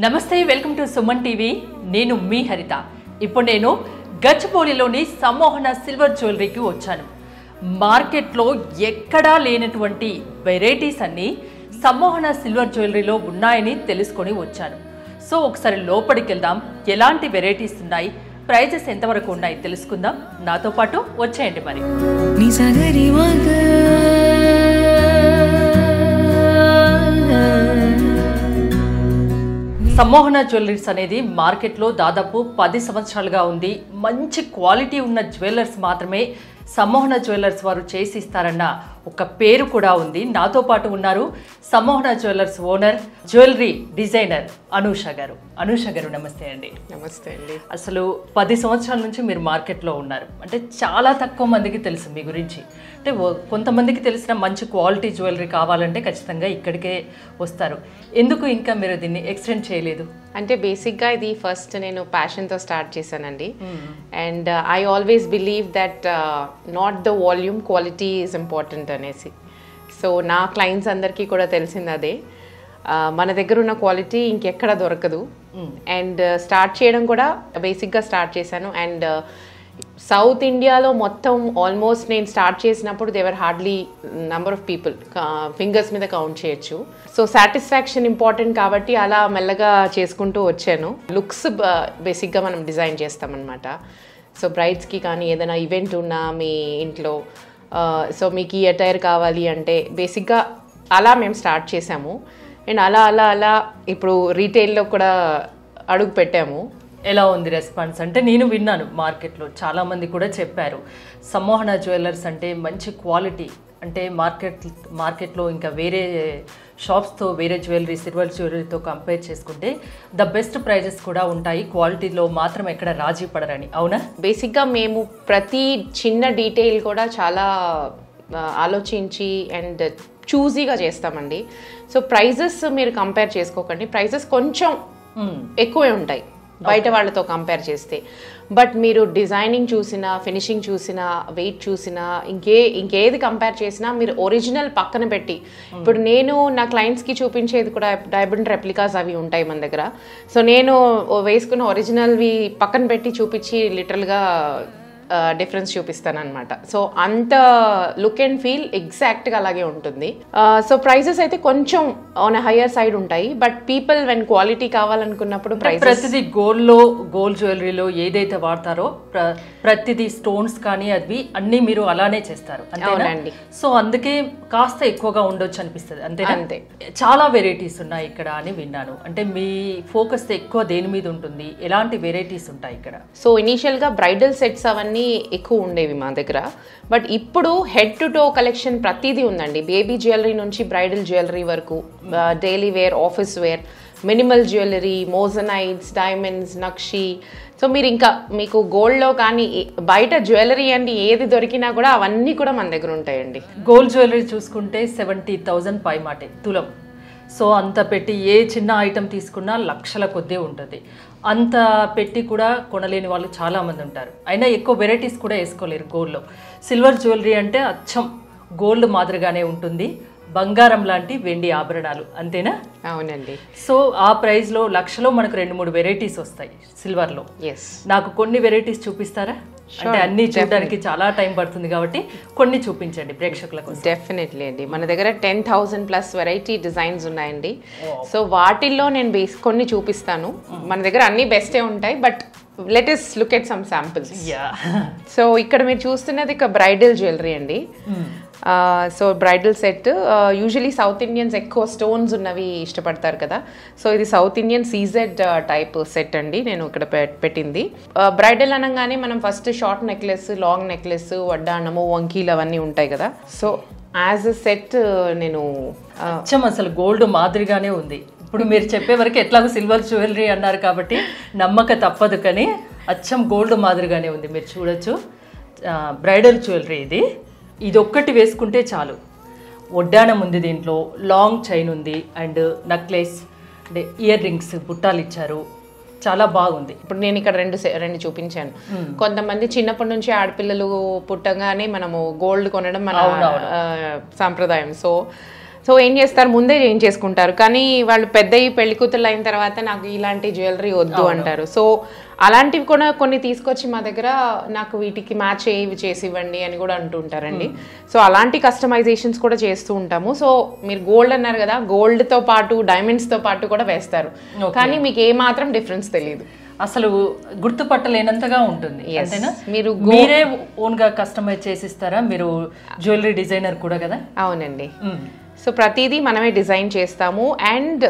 నమస్తే, welcome to Suman TV. నేను మీ హరిత. ఇప్పుడు నేను గచ్చిబౌలిలోని సమ్మోహన సిల్వర్ జ్యువెలరీకి వచ్చాను. మార్కెట్లో ఎక్కడా లేనటువంటి వెరైటీస్ అన్నీ సమ్మోహన సిల్వర్ జ్యువెలరీలో ఉన్నాయని తెలుసుకొని వచ్చాను. సో ఒకసారి లోపలికి వెళ్దాం. ఎలాంటి వెరైటీస్ ఉన్నాయి, ప్రైజెస్ ఎంతవరకు ఉన్నాయి తెలుసుకుందాం. నాతో పాటు వచ్చేయండి. మరి సమ్మోహన జ్యువెలరీస్ అనేది మార్కెట్లో దాదాపు 10 సంవత్సరాలుగా ఉంది. మంచి క్వాలిటీ ఉన్న జ్యువెలర్స్ మాత్రమే సమ్మోహన జ్యువెలర్స్ వారు చేసి ఇస్తారన్న ఒక పేరు కూడా ఉంది. నాతో పాటు ఉన్నారు Sammohana jewellers owner, jewellery designer Anusha garu. Anusha గారు నమస్తే అండి. నమస్తే అండి. అసలు 10 సంవత్సరాల నుంచి మీరు మార్కెట్లో ఉన్నారు అంటే చాలా తక్కువ మందికి తెలుసు మీ గురించి. అంటే కొంతమందికి తెలిసిన మంచి క్వాలిటీ జ్యువెలరీ కావాలంటే ఖచ్చితంగా ఇక్కడికే వస్తారు. ఎందుకు ఇంకా మీరు దీన్ని ఎక్స్టెండ్ చేయలేదు? అంటే బేసిక్గా ఇది ఫస్ట్ నేను ప్యాషన్తో స్టార్ట్ చేశానండి. And I always believe that not the volume, quality is important అనేసి. సో నా క్లయింట్స్ అందరికీ కూడా తెలిసింది అదే. మన దగ్గర ఉన్న క్వాలిటీ ఇంకెక్కడ దొరకదు. అండ్ స్టార్ట్ చేయడం కూడా బేసిక్గా స్టార్ట్ చేశాను. అండ్ సౌత్ ఇండియాలో మొత్తం ఆల్మోస్ట్ నేను స్టార్ట్ చేసినప్పుడు there were hardly number of people, fingers మీద కౌంట్ చేయొచ్చు. సో సాటిస్ఫాక్షన్ ఇంపార్టెంట్ కాబట్టి అలా మెల్లగా చేసుకుంటూ వచ్చాను. లుక్స్ బేసిక్గా మనం డిజైన్ చేస్తామన్నమాట. సో బ్రైడ్స్కి కానీ ఏదైనా ఈవెంట్ ఉన్నా మీ ఇంట్లో, సో మీకు ఈ అటైర్ కావాలి అంటే బేసిక్గా అలా మేము స్టార్ట్ చేసాము. అండ్ అలా అలా అలా ఇప్పుడు రీటైల్లో కూడా అడుగు పెట్టాము. ఎలా ఉంది రెస్పాన్స్? అంటే నేను విన్నాను మార్కెట్లో చాలామంది కూడా చెప్పారు సమ్మోహన జ్యువెలర్స్ అంటే మంచి క్వాలిటీ, అంటే మార్కెట్లో ఇంకా వేరే షాప్స్తో వేరే జ్యువెలరీ, సిల్వర్ జ్యువెలరీతో కంపేర్ చేసుకుంటే ద బెస్ట్ ప్రైజెస్ కూడా ఉంటాయి, క్వాలిటీలో మాత్రం ఎక్కడ రాజీ పడరని. అవునా? బేసిక్గా మేము ప్రతి చిన్న డీటెయిల్ కూడా చాలా ఆలోచించి అండ్ చూజీగా చేస్తామండి. సో ప్రైజెస్ మీరు కంపేర్ చేసుకోకండి. ప్రైజెస్ కొంచెం ఎక్కువే ఉంటాయి బయట వాళ్ళతో కంపేర్ చేస్తే. బట్ మీరు డిజైనింగ్ చూసినా, ఫినిషింగ్ చూసినా, వెయిట్ చూసినా, ఇంకేది కంపేర్ చేసినా మీరు ఒరిజినల్ పక్కన పెట్టి, ఇప్పుడు నేను నా క్లయింట్స్కి చూపించేది కూడా డైమండ్ రెప్లికాస్ అవి ఉంటాయి మన దగ్గర. సో నేను వేసుకున్న ఒరిజినల్వి పక్కన పెట్టి చూపించి లిటరల్గా డిఫరెన్స్ చూపిస్తాను అనమాట. సో అంత లుక్ అండ్ ఫీల్ ఎగ్జాక్ట్గా అలాగే ఉంటుంది. సో ప్రైజెస్ అయితే కొంచెం ఆన్ హయ్యర్ సైడ్ ఉంటాయి. బట్ పీపుల్ వెన్ క్వాలిటీ కావాలనుకున్నప్పుడు ప్రతిదీ గోల్డ్ జ్యువెలరీలో ఏదైతే వాడతారో ప్రతిదీ స్టోన్స్ కానీ అవి అన్ని మీరు అలానే చేస్తారు. అవునండి. సో అందుకే కాస్త ఎక్కువగా ఉండొచ్చు అనిపిస్తుంది. అంతే. చాలా వెరైటీస్ ఉన్నాయి ఇక్కడ అని విన్నాను. అంటే మీ ఫోకస్ ఎక్కువ దేని మీద ఉంటుంది? ఎలాంటి వెరైటీస్ ఉంటాయి ఇక్కడ? సో ఇనీషియల్గా బ్రైడల్ సెట్స్ అవన్నీ ఎక్కువ ఉండేవి మా దగ్గర. బట్ ఇప్పుడు హెడ్ టు టో కలెక్షన్ ప్రతిదీ ఉందండి. బేబీ జ్యువెలరీ నుంచి బ్రైడల్ జ్యువెలరీ వరకు, daily wear, office wear, minimal jewellery, moissanites, diamonds, nakshi. So మీరు ఇంకా మీకు గోల్డ్లో కానీ బయట జ్యువెలరీ అండి ఏది దొరికినా కూడా అవన్నీ కూడా మన దగ్గర ఉంటాయండి. గోల్డ్ జ్యువెలరీ చూసుకుంటే 70,000 పైమాటే తులం. సో అంత పెట్టి ఏ చిన్న ఐటెం తీసుకున్నా లక్షల కొద్దే ఉంటుంది. అంత పెట్టి కూడా కొనలేని వాళ్ళు చాలామంది ఉంటారు. అయినా ఎక్కువ వెరైటీస్ కూడా వేసుకోలేరు గోల్డ్లో. సిల్వర్ జ్యువెలరీ అంటే అచ్చం గోల్డ్ మాదిరిగానే ఉంటుంది, బంగారం లాంటి వెండి ఆభరణాలు, అంతేనా? అవునండి. సో ఆ ప్రైస్లో లక్షలో మనకు 2-3 వెరైటీస్ వస్తాయి సిల్వర్లో. నాకు కొన్ని వెరైటీస్ చూపిస్తారా? అంటే అన్ని చూడడానికి చాలా టైం పడుతుంది కాబట్టి కొన్ని చూపించండి ప్రేక్షకులకు. డెఫినెట్లీ అండి. మన దగ్గర 10,000+ వెరైటీ డిజైన్స్ ఉన్నాయండి. సో వాటిల్లో నేను కొన్ని చూపిస్తాను. మన దగ్గర అన్ని బెస్టే ఉంటాయి. But let us look at some samples. So ఇక్కడ మీరు చూస్తున్నది ఒక బ్రైడల్ జ్యువెలరీ అండి. So bridal set usually South Indians ఎక్కువ స్టోన్స్ ఉన్నవి ఇష్టపడతారు కదా, సో ఇది South Indian CZ type set అండి నేను ఇక్కడ పెట్టింది. బ్రైడల్ అనగానే మనం first short necklace, long necklace, వడ్డాణము, వంకీలు అవన్నీ ఉంటాయి కదా. సో యాజ్ అ సెట్ నేను అసలు గోల్డ్ మాదిరిగానే ఉంది. ఇప్పుడు మీరు చెప్పే వరకు ఎట్లాగో సిల్వర్ జ్యువెలరీ అన్నారు కాబట్టి నమ్మక తప్పదు, కానీ అచ్చం గోల్డ్ మాదిరిగానే ఉంది. మీరు చూడొచ్చు, బ్రైడల్ జ్యువెలరీ ఇది ఒక్కటి వేసుకుంటే చాలు. వడ్డానం ఉంది, దీంట్లో లాంగ్ చైన్ ఉంది, అండ్ నెక్లెస్, అంటే ఇయర్ రింగ్స్, బుట్టాలు ఇచ్చారు, చాలా బాగుంది. ఇప్పుడు నేను ఇక్కడ రెండు చూపించాను. కొంతమంది చిన్నప్పటి నుంచి ఆడపిల్లలు పుట్టగానే మనము గోల్డ్ కొనడం మన సాంప్రదాయం. సో ఏం చేస్తారు, ముందే ఏం చేసుకుంటారు, కానీ వాళ్ళు పెద్దయి పెళ్లి కూతురు అయిన తర్వాత నాకు ఇలాంటి జ్యువెలరీ వద్దు అంటారు. సో అలాంటివి కూడా కొన్ని తీసుకొచ్చి మా దగ్గర నాకు వీటికి మ్యాచ్ అయ్యేవి చేసి ఇవ్వండి అని కూడా అంటుంటారండి. సో అలాంటి కస్టమైజేషన్స్ కూడా చేస్తూ ఉంటాము. సో మీరు గోల్డ్ అన్నారు కదా, గోల్డ్తో పాటు డైమండ్స్తో పాటు కూడా వేస్తారు, కానీ మీకు ఏ మాత్రం డిఫరెన్స్ తెలియదు, అసలు గుర్తుపట్టలేనంతగా ఉంటుంది. అంతేనా? మీరే ఓన్ గా కస్టమైజ్ చేసిస్తారా? మీరు జ్యువెలరీ డిజైనర్ కూడా కదా? అవునండి. సో ప్రతిదీ మనమే డిజైన్ చేస్తాము, అండ్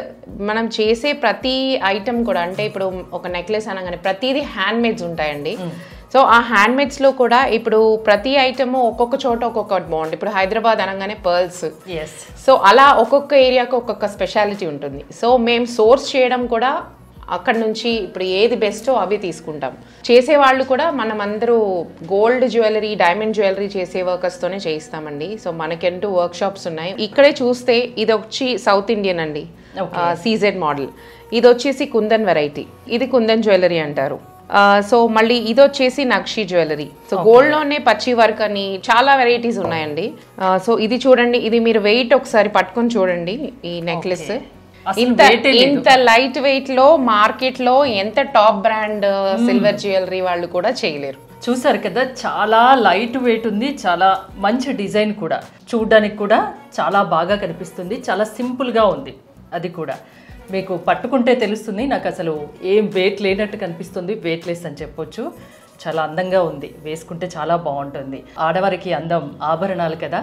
మనం చేసే ప్రతి ఐటమ్ కూడా, అంటే ఇప్పుడు ఒక నెక్లెస్ అనగానే ప్రతిదీ హ్యాండ్ మేడ్స్ ఉంటాయండి. సో ఆ హ్యాండ్ మేడ్స్లో కూడా ఇప్పుడు ప్రతి ఐటమ్ ఒక్కొక్క చోట ఒక్కొక్కటి బాగుంటుంది. ఇప్పుడు హైదరాబాద్ అనగానే పర్ల్స్, సో అలా ఒక్కొక్క ఏరియాకి ఒక్కొక్క స్పెషాలిటీ ఉంటుంది. సో మేము సోర్స్ చేయడం కూడా అక్కడ నుంచి ఇప్పుడు ఏది బెస్టో అవి తీసుకుంటాం. చేసేవాళ్ళు కూడా మనమందరూ గోల్డ్ జ్యువెలరీ, డైమండ్ జ్యువెలరీ చేసే వర్కర్స్తోనే చేయిస్తామండి. సో మనకంటూ వర్క్ షాప్స్ ఉన్నాయి. ఇక్కడే చూస్తే ఇది వచ్చి సౌత్ ఇండియన్ అండి, సీజెడ్ మోడల్. ఇది వచ్చేసి కుందన్ వెరైటీ, ఇది కుందన్ జ్యువెలరీ అంటారు. సో మళ్ళీ ఇది వచ్చేసి నక్షి జ్యువెలరీ. సో గోల్డ్లోనే పచ్చి వర్క్ అని చాలా వెరైటీస్ ఉన్నాయండి. సో ఇది చూడండి, ఇది మీరు వెయిట్ ఒకసారి పట్టుకొని చూడండి. ఈ నెక్లెస్ ఇంత లైట్ వెయిట్ లో మార్కెట్ లో ఎంత టాప్ బ్రాండ్ సిల్వర్ జ్యువెలరీ వాళ్ళు కూడా చేయలేరు. చూసారు కదా, చాలా లైట్ వెయిట్ ఉంది, చాలా మంచి డిజైన్ కూడా, చూడడానికి కూడా చాలా బాగా కనిపిస్తుంది, చాలా సింపుల్ గా ఉంది. అది కూడా మీకు పట్టుకుంటే తెలుస్తుంది. నాకు అసలు ఏం వెయిట్ లేనట్టు కనిపిస్తుంది, వెయిట్ లెస్ అని చెప్పొచ్చు. చాలా అందంగా ఉంది, వేసుకుంటే చాలా బాగుంటుంది. ఆడవారికి అందం ఆభరణాలు కదా,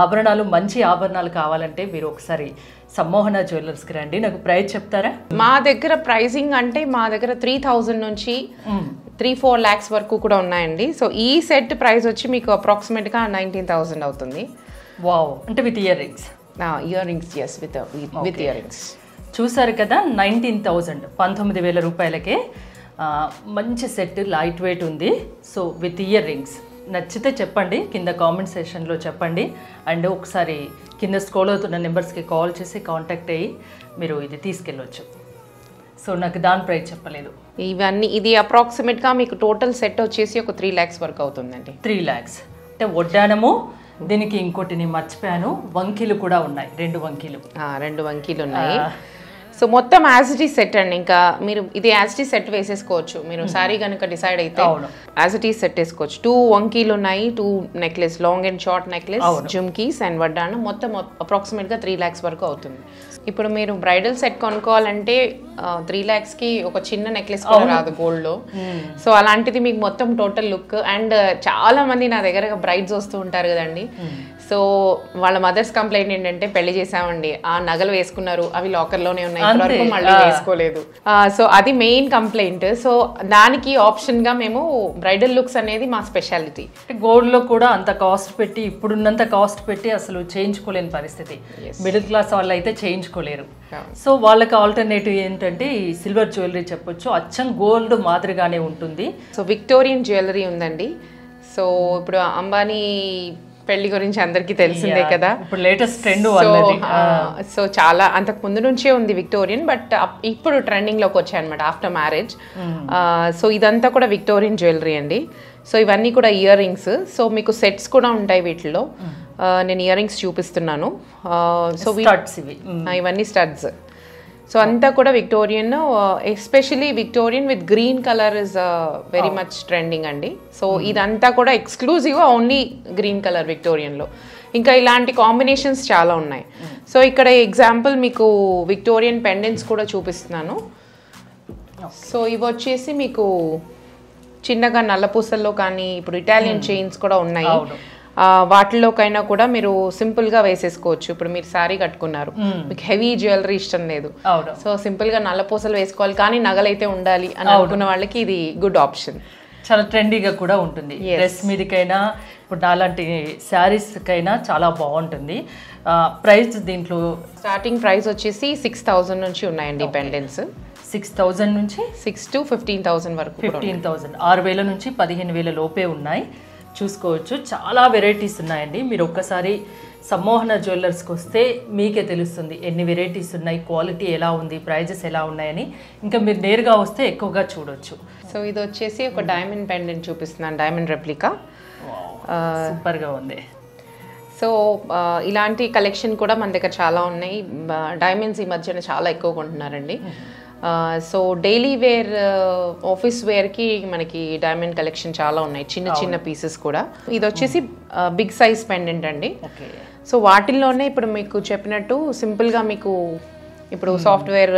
ఆభరణాలు మంచి ఆభరణాలు కావాలంటే మీరు ఒకసారి సమ్మోహన జ్యువెలర్స్కి రండి. నాకు ప్రైస్ చెప్తారా? మా దగ్గర ప్రైసింగ్ అంటే మా దగ్గర 3000 నుంచి 3-4 lakhs వరకు కూడా ఉన్నాయండి. సో ఈ సెట్ ప్రైస్ వచ్చి మీకు అప్రాక్సిమేట్గా 19,000 అవుతుంది. వావ్, అంటే with earrings? Earrings, yes, with earrings. చూసారు కదా, 19,000, 19,000 రూపాయలకే మంచి సెట్, లైట్ వెయిట్ ఉంది. So with earrings. నచ్చితే చెప్పండి, కింద కామెంట్ సెషన్లో చెప్పండి. అండ్ ఒకసారి కింద స్క్రోల్ అవుతున్న నెంబర్స్కి కాల్ చేసి కాంటాక్ట్ అయ్యి మీరు ఇది తీసుకెళ్ళొచ్చు. సో నాకు దాని ప్రైస్ చెప్పలేదు. ఇవన్నీ ఇది అప్రాక్సిమేట్గా మీకు టోటల్ సెట్ వచ్చేసి ఒక 3 lakhs వరకు అవుతుందండి. 3 lakhs అంటే వడ్డానము. దీనికి ఇంకోటి నేను మర్చిపోయాను, వంకీలు కూడా ఉన్నాయి, 2 వంకీలు ఉన్నాయి. సో మొత్తం యాజ్ సెట్ అండి. ఇంకా మీరు ఇది యాజ్ సెట్ వేసేసుకోవచ్చు. మీరు సారీ కనుక డిసైడ్ అయితే యాజ్ సెట్ వేసుకోవచ్చు. 2 వంకీలు ఉన్నాయి, 2 necklace, long and short necklace, jhumkis and వడ్డానం, మొత్తం అప్రాక్సిమేట్గా 3 lakhs వరకు అవుతుంది. ఇప్పుడు మీరు బ్రైడల్ సెట్ కొనుక్కోవాలంటే 3 lakhsకి ఒక చిన్న నెక్లెస్ కూడా రాదు గోల్డ్లో. సో అలాంటిది మీకు మొత్తం టోటల్ లుక్. అండ్ చాలా మంది నా దగ్గర బ్రైడ్స్ వస్తూ ఉంటారు కదండి. సో వాళ్ళ మదర్స్ కంప్లైంట్ ఏంటంటే, పెళ్లి చేసామండి, ఆ నగలు వేసుకున్నారు, అవి లాకర్లోనే ఉన్నాయి, ఇంతవరకు మళ్ళీ వేసుకోలేదు. సో అది మెయిన్ కంప్లైంట్. సో దానికి ఆప్షన్గా మేము బ్రైడల్ లుక్స్ అనేది మా స్పెషాలిటీ. గోల్డ్లో కూడా అంత కాస్ట్ పెట్టి, ఇప్పుడున్నంత కాస్ట్ పెట్టి అసలు చేయించుకోలేని పరిస్థితి. మిడిల్ క్లాస్ వాళ్ళు అయితే చేయించుకోలేరు. సో వాళ్ళకి ఆల్టర్నేటివ్ ఏంటంటే ఈ సిల్వర్ జ్యువెలరీ చెప్పొచ్చు, అచ్చం గోల్డ్ మాదిరిగానే ఉంటుంది. సో విక్టోరియన్ జ్యువెలరీ ఉందండి. సో ఇప్పుడు అంబానీ పెళ్లి గురించి అందరికీ తెలిసిందే కదా, ఇప్పుడు లేటెస్ట్ ట్రెండ్. సో చాలా అంతకు ముందు నుంచే ఉంది విక్టోరియన్, బట్ ఇప్పుడు ట్రెండింగ్ లోకి వచ్చాయి అనమాట ఆఫ్టర్ మ్యారేజ్. సో ఇదంతా కూడా విక్టోరియన్ జ్యువెలరీ అండి. సో ఇవన్నీ కూడా ఇయర్ రింగ్స్. సో మీకు సెట్స్ కూడా ఉంటాయి వీటిలో. నేను ఇయర్ రింగ్స్ చూపిస్తున్నాను. సో ఇవన్నీ స్టడ్స్. సో అంతా కూడా Victorian, especially Victorian with green colour is very much trending అండి. సో ఇదంతా కూడా ఎక్స్క్లూజివ్గా ఓన్లీ గ్రీన్ కలర్ విక్టోరియన్లో. ఇంకా ఇలాంటి కాంబినేషన్స్ చాలా ఉన్నాయి. సో ఇక్కడ ఎగ్జాంపుల్ మీకు విక్టోరియన్ పెండెంట్స్ కూడా చూపిస్తున్నాను. సో ఇవి వచ్చేసి మీకు చిన్నగా నల్లపూసల్లో కానీ ఇప్పుడు ఇటాలియన్ చైన్స్ కూడా ఉన్నాయి. వాటిలోకైనా కూడా మీరు సింపుల్ గా వేసేసుకోవచ్చు. ఇప్పుడు మీరు శారీ కట్టుకున్నారు, మీకు హెవీ జ్యువెలరీ ఇష్టం లేదు, సో సింపుల్ గా నల్లపూసలు వేసుకోవాలి కానీ నగలైతే ఉండాలి అని అనుకున్న వాళ్ళకి ఇది గుడ్ ఆప్షన్. చాలా ట్రెండీగా కూడా ఉంటుంది. డ్రెస్ మీదకైనా ఇప్పుడు అలాంటి శారీస్కైనా చాలా బాగుంటుంది. ప్రైస్ దీంట్లో స్టార్టింగ్ ప్రైస్ వచ్చేసి 6,000 నుంచి ఉన్నాయండి. పెండెంట్స్ 6,000 నుంచి 6 to 15,000 వరకు. 15,000 6,000 నుంచి 15,000 లోపే ఉన్నాయి. చూసుకోవచ్చు, చాలా వెరైటీస్ ఉన్నాయండి. మీరు ఒక్కసారి సమ్మోహన జ్యువెలర్స్కి వస్తే మీకే తెలుస్తుంది ఎన్ని వెరైటీస్ ఉన్నాయి, క్వాలిటీ ఎలా ఉంది, ప్రైజెస్ ఎలా ఉన్నాయని. ఇంకా మీరు నేరుగా వస్తే ఎక్కువగా చూడొచ్చు. సో ఇది వచ్చేసి ఒక డైమండ్ పెండెంట్ చూపిస్తున్నాను, డైమండ్ రెప్లికా. సూపర్గా ఉంది. సో ఇలాంటి కలెక్షన్ కూడా మన దగ్గర చాలా ఉన్నాయి. డైమండ్స్ ఈ మధ్యన చాలా ఎక్కువ కొంటున్నారండి. సో డైలీ వేర్, ఆఫీస్ వేర్కి మనకి డైమండ్ కలెక్షన్ చాలా ఉన్నాయి, చిన్న చిన్న పీసెస్ కూడా. ఇది వచ్చేసి బిగ్ సైజ్ పెండెంట్ అండి. సో వాటిల్లోనే ఇప్పుడు మీకు చెప్పినట్టు సింపుల్గా మీకు ఇప్పుడు సాఫ్ట్వేర్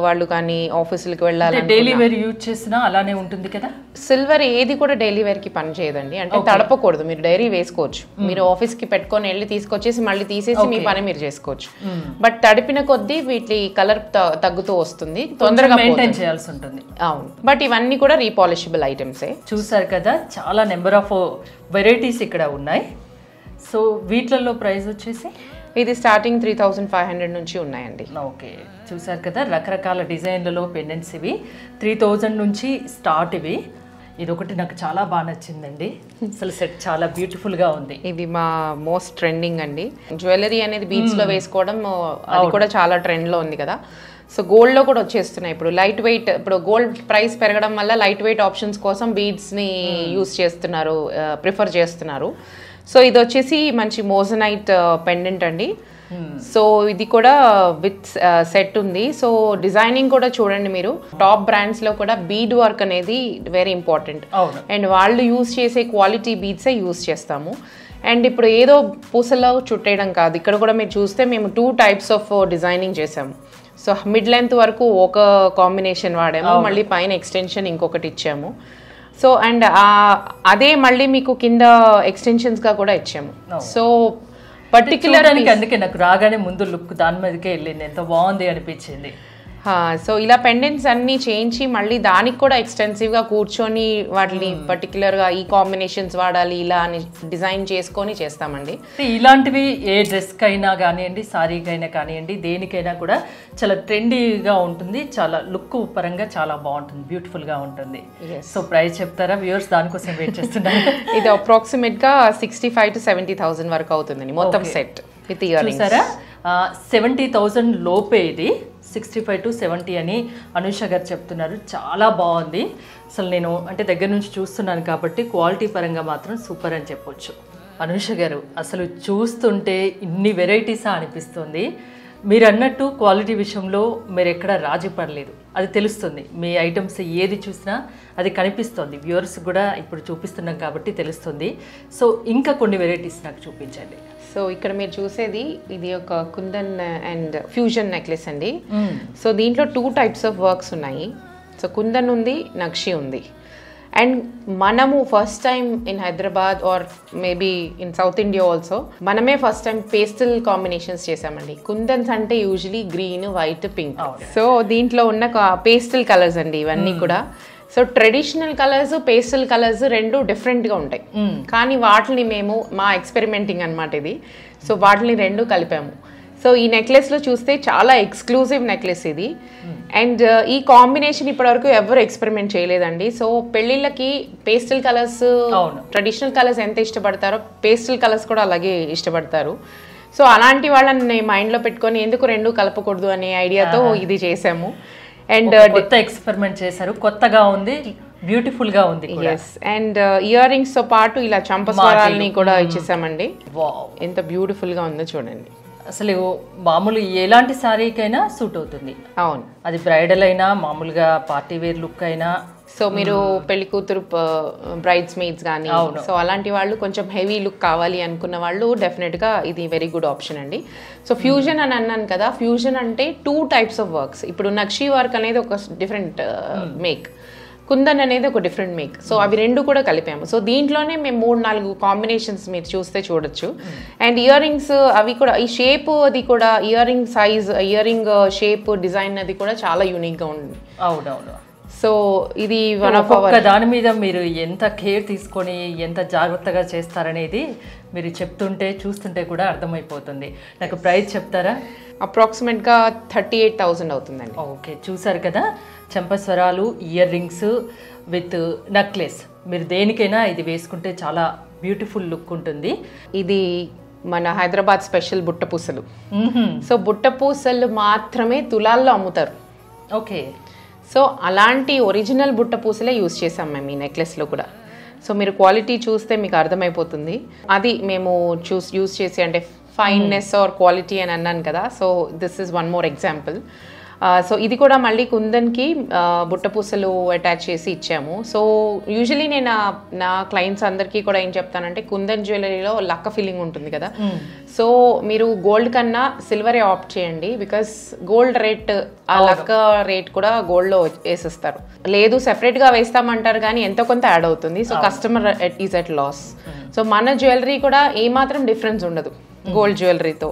వాళ్ళు కానీ ఆఫీసులకు వెళ్ళాలి, డైలీ వేర్ యూజ్ చేసినా అలానే ఉంటుంది కదా. సిల్వర్ ఏది కూడా డైలీ వేర్ కి పని చేయదండి, అంటే తడపకూడదు. మీరు డైరీ వేసుకోవచ్చు, మీరు ఆఫీస్ కి పెట్టుకొని వెళ్ళి తీసుకొచ్చేసి మళ్ళీ తీసేసి మీ పని మీరు చేసుకోవచ్చు. బట్ తడిపిన కొద్దీ వీటి కలర్ తగ్గుతూ వస్తుంది, తొందరగా మెయింటైన్ చేయాల్సి ఉంటుంది. అవును, బట్ ఇవన్నీ కూడా రీపాలిషబుల్ ఐటమ్సే. చూసారు కదా, చాలా నెంబర్ ఆఫ్ వెరైటీస్ ఇక్కడ ఉన్నాయి. సో వీటిలలో ప్రైస్ వచ్చేసి ఇది స్టార్టింగ్ 3,500 నుంచి ఉన్నాయండి. ఓకే, చూసారు కదా, రకరకాల డిజైన్లలో పెండెంట్స్ ఇవి 3,000 నుంచి స్టార్ట్. ఇవి ఇదొకటి నాకు చాలా బాగా నచ్చిందండి, అసలు సెట్ చాలా బ్యూటిఫుల్గా ఉంది. ఇది మా మోస్ట్ ట్రెండింగ్ అండి. జ్యువెలరీ అనేది బీడ్స్లో వేసుకోవడం అది కూడా చాలా ట్రెండ్లో ఉంది కదా. సో గోల్డ్లో కూడా వచ్చేస్తున్నాయి ఇప్పుడు లైట్ వెయిట్. ఇప్పుడు గోల్డ్ ప్రైస్ పెరగడం వల్ల లైట్ వెయిట్ ఆప్షన్స్ కోసం బీడ్స్ని యూస్ చేస్తున్నారు, ప్రిఫర్ చేస్తున్నారు. సో ఇది వచ్చేసి మంచి మోజనైట్ పెండెంట్ అండి. సో ఇది కూడా విత్ సెట్ ఉంది. సో డిజైనింగ్ కూడా చూడండి మీరు, టాప్ బ్రాండ్స్ లో కూడా బీడ్ వర్క్ అనేది వెరీ ఇంపార్టెంట్. అండ్ వాళ్ళు యూజ్ చేసే క్వాలిటీ బీడ్సే యూజ్ చేస్తాము. అండ్ ఇప్పుడు ఏదో పూసలో చుట్టేయడం కాదు, ఇక్కడ కూడా మీరు చూస్తే మేము 2 types ఆఫ్ డిజైనింగ్ చేసాము. సో మిడ్ లెంత్ వరకు ఒక కాంబినేషన్ వాడాము, మళ్ళీ పైన ఎక్స్టెన్షన్ ఇంకొకటి ఇచ్చాము. సో అండ్ అదే మళ్ళీ మీకు కింద ఎక్స్టెన్షన్స్ గా కూడా ఇచ్చాము. సో పర్టికులర్ అందుకే నాకు రాగానే ముందు లుక్ దాని మీదకే వెళ్ళింది, ఎంత బాగుంది అనిపించింది. సో ఇలా పెండెంట్స్ అన్ని చేయించి మళ్ళీ దానికి కూడా ఎక్స్టెన్సివ్ గా కూర్చొని వాటిని పర్టికులర్ గా ఈ కాంబినేషన్స్ వాడాలి ఇలా అని డిజైన్ చేసుకొని చేస్తామండి. ఇలాంటివి ఏ డ్రెస్ కైనా కానివ్వండి, సారీకైనా కానివ్వండి, దేనికైనా కూడా చాలా ట్రెండీగా ఉంటుంది, చాలా లుక్ పరంగా చాలా బాగుంటుంది, బ్యూటిఫుల్ గా ఉంటుంది. సో ప్రైస్ చెప్తారా వ్యూవర్స్, దానికోసం వెయిట్ చేస్తున్నారు. ఇది అప్రాక్సిమేట్ గా 65,000 to 70,000 వరకు అవుతుందండి మొత్తం సెట్ విత్ ఇయర్ రింగ్స్. చూసారా, 70,000 లోపే ఇది, 65 to 70 అని అనూష గారు చెప్తున్నారు. చాలా బాగుంది అసలు, నేను అంటే దగ్గర నుంచి చూస్తున్నాను కాబట్టి క్వాలిటీ పరంగా మాత్రం సూపర్ అని చెప్పొచ్చు. అనూష గారు, అసలు చూస్తుంటే ఇన్ని వెరైటీసా అనిపిస్తుంది. మీరు అన్నట్టు క్వాలిటీ విషయంలో మీరు ఎక్కడ రాజీ పడలేదు, అది తెలుస్తుంది. మీ ఐటమ్స్ ఏది చూసినా అది కనిపిస్తుంది, వ్యూవర్స్ కూడా ఇప్పుడు చూపిస్తున్నాం కాబట్టి తెలుస్తుంది. సో ఇంకా కొన్ని వెరైటీస్ నాకు చూపించండి. సో ఇక్కడ మీరు చూసేది ఇది ఒక కుందన్ అండ్ ఫ్యూజన్ నెక్లెస్ అండి. సో దీంట్లో 2 types ఆఫ్ వర్క్స్ ఉన్నాయి. సో కుందన్ ఉంది, నక్షి ఉంది. అండ్ మనము first time in Hyderabad or maybe in south India also మనమే ఫస్ట్ టైం పేస్టల్ కాంబినేషన్స్ చేసామండి. కుందన్స్ అంటే usually green, white, pink. So దీంట్లో ఉన్న పేస్టల్ కలర్స్ అండి ఇవన్నీ కూడా. So traditional colours, pastel colours రెండు డిఫరెంట్గా ఉంటాయి, కానీ వాటిని మేము మా ఎక్స్పెరిమెంటింగ్ అనమాట ఇది. సో వాటిని రెండు కలిపాము. సో ఈ నెక్లెస్లో చూస్తే చాలా ఎక్స్క్లూజివ్ నెక్లెస్ ఇది. అండ్ ఈ కాంబినేషన్ ఇప్పటివరకు ఎవరు ఎక్స్పెరిమెంట్ చేయలేదండి. సో పెళ్ళిళ్ళకి పేస్టల్ కలర్స్, ట్రెడిషనల్ కలర్స్ ఎంత ఇష్టపడతారో పేస్టల్ కలర్స్ కూడా అలాగే ఇష్టపడతారు. సో అలాంటి వాళ్ళని మైండ్లో పెట్టుకొని ఎందుకు రెండు కలపకూడదు అనే ఐడియాతో ఇది చేసాము. అండ్ కొత్త ఎక్స్పెరిమెంట్ చేశారు, కొత్తగా ఉంది, బ్యూటిఫుల్ గా ఉంది. అండ్ ఇయర్ రింగ్స్ తో పాటు ఇలా చంపస్వరాల్ని కూడా ఇచ్చేసామండి. ఎంత బ్యూటిఫుల్ గా ఉందో చూడండి. అసలు మామూలు ఎలాంటి శారీకైనా సూట్ అవుతుంది. అవును, అది బ్రైడల్ అయినా మామూలుగా పార్టీ వేర్ లుక్ అయినా. సో మీరు పెళ్లి కూతురు బ్రైడ్స్ మేడ్స్ కానీ, సో అలాంటి వాళ్ళు కొంచెం హెవీ లుక్ కావాలి అనుకున్న వాళ్ళు డెఫినెట్గా ఇది వెరీ గుడ్ ఆప్షన్ అండి. సో ఫ్యూజన్ అని అన్నాను కదా, ఫ్యూజన్ అంటే 2 types ఆఫ్ వర్క్స్. ఇప్పుడు నక్షి వర్క్ అనేది ఒక డిఫరెంట్ మేక్, కుందన్ అనేది ఒక డిఫరెంట్ మేక్. సో అవి రెండు కూడా కలిపాము. సో దీంట్లోనే మేము 3-4 కాంబినేషన్స్ మీరు చూస్తే చూడొచ్చు. అండ్ ఇయర్ రింగ్స్ అవి కూడా ఈ షేప్ అది కూడా ear ring size ear ring shape design అది కూడా చాలా యూనిక్గా ఉంది. అవునవును. సో ఇది వన్ ఆఫ్ అవర్ దాని మీద మీరు ఎంత కేర్ తీసుకొని ఎంత జాగ్రత్తగా చేస్తారనేది మీరు చెప్తుంటే చూస్తుంటే కూడా అర్థమైపోతుంది. నాకు ప్రైస్ చెప్తారా? అప్రాక్సిమేట్గా 38,000 అవుతుందండి. ఓకే, చూసారు కదా, చెంపస్వరాలు, ఇయర్ రింగ్స్ విత్ నెక్లెస్. మీరు దేనికైనా ఇది వేసుకుంటే చాలా బ్యూటిఫుల్ లుక్ ఉంటుంది. ఇది మన హైదరాబాద్ స్పెషల్ బుట్ట పూసలు. సో బుట్ట పూసలు మాత్రమే తులాల్లో అమ్ముతారు. ఓకే, సో అలాంటి ఒరిజినల్ బుట్ట పూసలే యూజ్ చేసాం మేము ఈ నెక్లెస్లో కూడా. సో మీరు క్వాలిటీ చూస్తే మీకు అర్థమైపోతుంది. అది మేము యూజ్ చేసి అంటే ఫైన్నెస్ ఆర్ క్వాలిటీ అని అన్నాను కదా. So this is one more example. So ఇది కూడా మళ్ళీ కుందన్కి బుట్టపూసలు అటాచ్ చేసి ఇచ్చాము. సో యూజువలీ నేను నా క్లయింట్స్ అందరికీ కూడా ఏం చెప్తానంటే కుందన్ జ్యువెలరీలో లక్క ఫీలింగ్ ఉంటుంది కదా. సో మీరు గోల్డ్ కన్నా సిల్వరే ఆప్ట్ చేయండి. బికాస్ గోల్డ్ రేట్ ఆ లక్క రేట్ కూడా గోల్డ్లో వేసేస్తారు. లేదు సెపరేట్గా వేస్తామంటారు కానీ ఎంతో కొంత యాడ్ అవుతుంది. So customer is at loss. So మన జ్యువెలరీ కూడా ఏమాత్రం డిఫరెన్స్ ఉండదు గోల్డ్ జ్యువెలరీతో.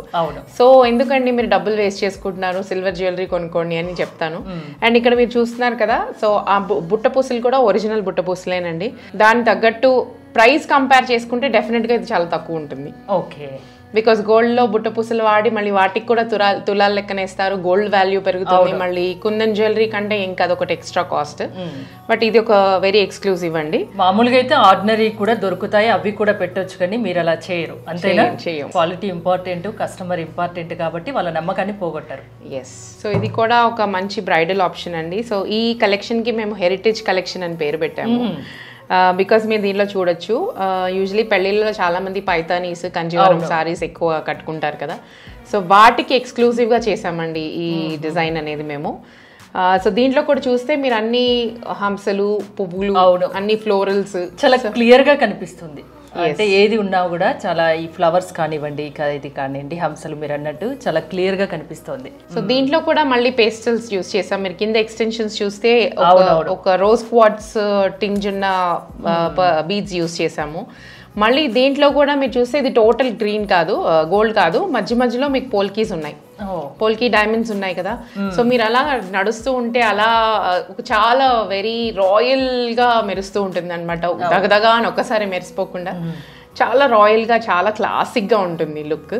సో ఎందుకండి మీరు డబ్బులు వేస్ట్ చేసుకుంటున్నారు, సిల్వర్ జ్యువెలరీ కొనుక్కోండి అని చెప్తాను. అండ్ ఇక్కడ మీరు చూస్తున్నారు కదా, సో ఆ బుట్ట పూసలు కూడా ఒరిజినల్ బుట్ట పూసలేనండి. దానికి తగ్గట్టు ప్రైస్ కంపేర్ చేసుకుంటే డెఫినెట్గా ఇది చాలా తక్కువ ఉంటుంది. ఓకే, బికాస్ గోల్డ్లో బుట్ట పూసలు వాడి మళ్ళీ వాటికి కూడా తులాలు లెక్కనేస్తారు, గోల్డ్ వాల్యూ పెరుగుతుంది. మళ్ళీ కుందన్ జ్యువెలరీ కంటే ఇంకా అదొకటి ఎక్స్ట్రా కాస్ట్. బట్ ఇది ఒక వెరీ ఎక్స్క్లూజివ్ అండి. మామూలుగా అయితే ఆర్డినరీ కూడా దొరుకుతాయి, అవి కూడా పెట్టొచ్చు, కానీ మీరు అలా చేయరు అంతేనా? క్వాలిటీ ఇంపార్టెంట్, కస్టమర్ ఇంపార్టెంట్ కాబట్టి వాళ్ళ నమ్మకాన్ని పోగొట్టారు. ఎస్, సో ఇది కూడా ఒక మంచి బ్రైడల్ ఆప్షన్ అండి. సో ఈ కలెక్షన్కి మేము హెరిటేజ్ కలెక్షన్ అని పేరు పెట్టాము. బికాస్ మీరు దీనిలో చూడొచ్చు, యూజువలీ పెళ్ళిళ్ళలో చాలా మంది పైతానీస్, కంజీవరం సారీస్ ఎక్కువ కట్టుకుంటారు కదా. సో వాటికి ఎక్స్క్లూజివ్గా చేసామండి ఈ డిజైన్ అనేది మేము. సో దీంట్లో కూడా చూస్తే మీరు అన్ని హంసలు, పువ్వులు, అన్ని ఫ్లోరల్స్ చాలా క్లియర్గా కనిపిస్తుంది. అంటే ఏది ఉన్నా కూడా చాలా ఈ ఫ్లవర్స్ కానివ్వండి, ఇది కానివ్వండి, హంసలు మీరు అన్నట్టు చాలా క్లియర్ గా కనిపిస్తుంది. సో దీంట్లో కూడా మళ్ళీ పేస్టల్స్ యూస్ చేసాం. మీరు కింద ఎక్స్టెన్షన్స్ చూస్తే ఒక రోజ్ క్వార్ట్స్ టింజ్ ఉన్న బీడ్స్ యూస్ చేసాము. మళ్ళీ దీంట్లో కూడా మీరు చూస్తే ఇది టోటల్ గ్రీన్ కాదు, గోల్డ్ కాదు, మధ్య మధ్యలో మీకు పోల్కీస్ ఉన్నాయి, పోల్కీ డైమండ్స్ ఉన్నాయి కదా. సో మీరు అలా నడుస్తూ ఉంటే అలా చాలా వెరీ రాయల్ గా మెరుస్తూ ఉంటుంది అనమాట. దగదగా అని ఒక్కసారి మెరిసిపోకుండా చాలా రాయల్ గా, చాలా క్లాసిక్ గా ఉంటుంది లుక్.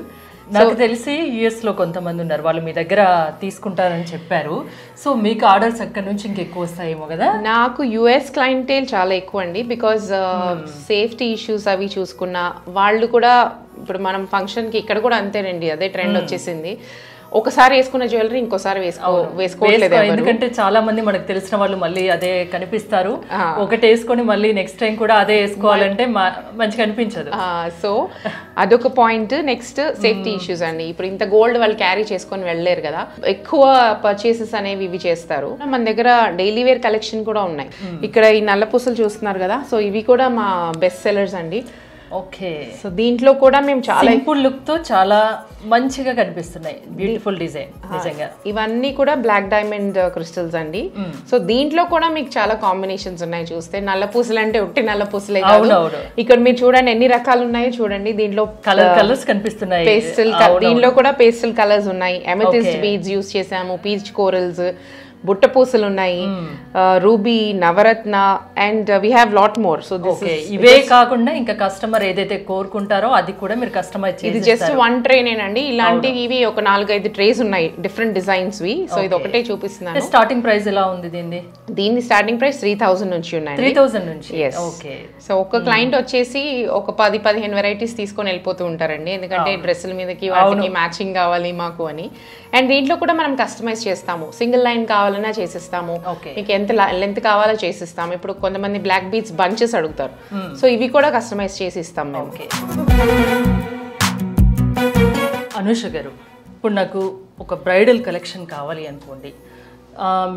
నాకు తెలిసి యుఎస్ లో కొంతమంది ఉన్నారు, వాళ్ళు మీ దగ్గర తీసుకుంటారని చెప్పారు. సో మీకు ఆర్డర్స్ అక్కడ నుంచి ఇంకెక్కువ వస్తాయేమో కదా? నాకు యుఎస్ క్లయింటేల్ చాలా ఎక్కువ అండి. బికాజ్ సేఫ్టీ ఇష్యూస్ అవి చూసుకున్న వాళ్ళు కూడా, ఇప్పుడు మనం ఫంక్షన్కి ఇక్కడ కూడా అంతేనండి, అదే ట్రెండ్ వచ్చేసింది. ఒకసారి వేసుకున్న జ్యువెలరీ ఇంకోసారి వేసుకోవట్లేదు. ఎందుకంటే చాలా మంది మనకు తెలిసిన వాళ్ళు మళ్ళీ అదే కనిపిస్తారు, ఒకటి వేసుకొని మళ్ళీ నెక్స్ట్ టైం కూడా అదే వేసుకోవాలంటే మంచిగా అనిపించదు. సో అదొక పాయింట్. నెక్స్ట్ సేఫ్టీ ఇష్యూస్ అండి. ఇప్పుడు ఇంత గోల్డ్ వాళ్ళు క్యారీ చేసుకొని వెళ్ళలేరు కదా, ఎక్కువ పర్చేసెస్ అనేవి ఇవి చేస్తారు. మన దగ్గర డైలీ వేర్ కలెక్షన్ కూడా ఉన్నాయి. ఇక్కడ ఈ నల్ల పూసలు చూస్తున్నారు కదా, సో ఇవి కూడా మా బెస్ట్ సెల్లర్స్ అండి. ఓకే, సో దీంట్లో కూడా మేము చాలా సింపుల్ లుక్ తో చాలా మంచిగా కనిపిస్తున్నాయి, బ్యూటిఫుల్ డిజైన్ నిజంగా. ఇవన్నీ కూడా బ్లాక్ డైమండ్ క్రిస్టల్స్ అండి. సో దీంట్లో కూడా మీకు చాలా కాంబినేషన్స్ ఉన్నాయి. చూస్తే నల్ల పూసలు అంటే ఒట్టి నల్ల పూసలే కాదు, ఇక్కడ మీరు చూడండి ఎన్ని రకాలు ఉన్నాయో చూడండి. దీంట్లో కలర్స్ కనిపిస్తున్నాయి, పేస్టల్, దీంట్లో కూడా పేస్టల్ కలర్స్ ఉన్నాయి. అమెథిస్ట్ బీడ్స్ యూస్ చేసాము, పీచ్ కోరల్స్, బుట్ట పూసలు ఉన్నాయి, ruby, navaratna, and we have lot more. So ఇవే కాకుండా ఇంకా కస్టమర్ ఏదైతే కోరుకుంటారో అది కూడా మీరు కస్టమైజ్ చేసి. ఇది జస్ట్ వన్ ట్రేనేనండి. ఇలాంటివి ఇవి ఒక 4-5 ట్రేస్ ఉన్నాయి డిఫరెంట్ డిజైన్స్ వి. సో ఇది ఒకటే చూపిస్తున్నాను. స్టార్టింగ్ ప్రైస్ ఎలా ఉంది దీని స్టార్టింగ్ ప్రైస్ 3,000 నుంచి ఉన్నాయి. 3,000 నుంచి. ఓకే, సో ఒక క్లయింట్ వచ్చేసి ఒక 10-15 వెరైటీస్ తీసుకొని వెళ్ళిపోతూ ఉంటారండి. ఎందుకంటే డ్రెస్సుల మీదకి వాటికి మ్యాచింగ్ కావాలి మాకు అని. అండ్ దీంట్లో కూడా మనం కస్టమైజ్ చేస్తాము. సింగిల్ లైన్ కావాలన్నా చేసిస్తాము, మీకు ఎంత లెంత్ కావాలో చేసిస్తాము. ఇప్పుడు కొంతమంది బ్లాక్ బీడ్స్ బంచెస్ అడుగుతారు, సో ఇవి కూడా కస్టమైజ్ చేసి ఇస్తాం మేము. అనుష గారు, ఇప్పుడు నాకు ఒక బ్రైడల్ కలెక్షన్ కావాలి అనుకోండి,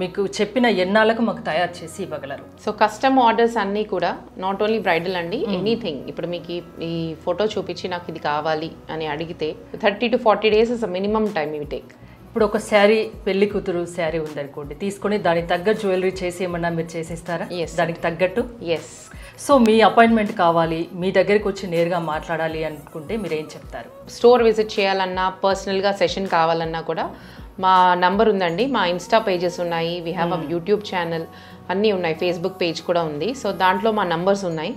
మీకు చెప్పిన ఎన్నాళ్ళకు మాకు తయారు చేసి ఇవ్వగలరు? సో కస్టమ్ ఆర్డర్స్ అన్నీ కూడా నాట్ ఓన్లీ బ్రైడల్ అండి, ఎనీథింగ్. ఇప్పుడు మీకు ఈ ఫోటో చూపించి నాకు ఇది కావాలి అని అడిగితే 30 to 40 days is minimum time ఇవి టేక్. ఇప్పుడు ఒక శారీ పెళ్లి కూతురు శారీ ఉందనుకోండి, తీసుకొని దానికి తగ్గ జ్యువెలరీ చేసి ఏమన్నా మీరు చేసేస్తారా? Yes. దానికి తగ్గట్టు. ఎస్. సో మీ అపాయింట్మెంట్ కావాలి, మీ దగ్గరికి వచ్చి నేరుగా మాట్లాడాలి అనుకుంటే మీరు ఏం చెప్తారు? స్టోర్ విజిట్ చేయాలన్నా, పర్సనల్గా సెషన్ కావాలన్నా కూడా మా నంబర్ ఉందండి. మా ఇన్స్టా పేజెస్ ఉన్నాయి, we have a YouTube channel, అన్నీ ఉన్నాయి, ఫేస్బుక్ పేజ్ కూడా ఉంది. సో దాంట్లో మా నంబర్స్ ఉన్నాయి.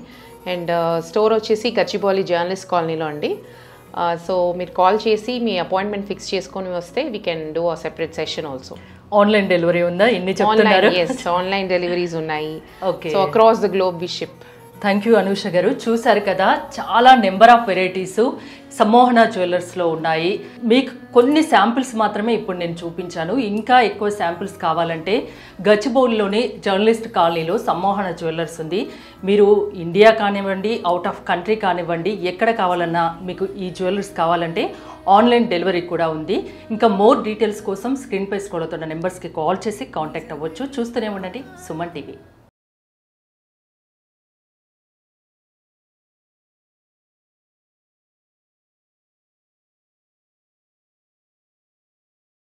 అండ్ స్టోర్ వచ్చేసి గచ్చిబౌలి జర్నలిస్ట్ కాలనీలో అండి. సో మీరు కాల్ చేసి మీ అపాయింట్మెంట్ ఫిక్స్ చేసుకొని వస్తే we can do a separate session also. Online delivery ఉందా? ఎన్ని చెప్తున్నారు? ఆన్లైన్ డెలివరీస్ ఉన్నాయి. Okay. So across the globe we ship. Thank you Anusha గారు. చూశారు కదా, చాలా నెంబర్ ఆఫ్ వెరైటీస్ సమ్మోహన జ్యువెలర్స్లో ఉన్నాయి. మీకు కొన్ని శాంపిల్స్ మాత్రమే ఇప్పుడు నేను చూపించాను. ఇంకా ఎక్కువ శాంపిల్స్ కావాలంటే గచ్చిబౌలిలోని జర్నలిస్ట్ కాలనీలో సమ్మోహన జ్యువెలర్స్ ఉంది. మీరు ఇండియా కానివ్వండి, అవుట్ ఆఫ్ కంట్రీ కానివ్వండి, ఎక్కడ కావాలన్నా మీకు ఈ జ్యువెలర్స్ కావాలంటే ఆన్లైన్ డెలివరీ కూడా ఉంది. ఇంకా మోర్ డీటెయిల్స్ కోసం స్క్రీన్ పై స్క్రోల్ అవుతున్న నెంబర్స్కి కాల్ చేసి కాంటాక్ట్ అవ్వచ్చు. చూస్తూనే ఉండండి సుమన్ టీవీ.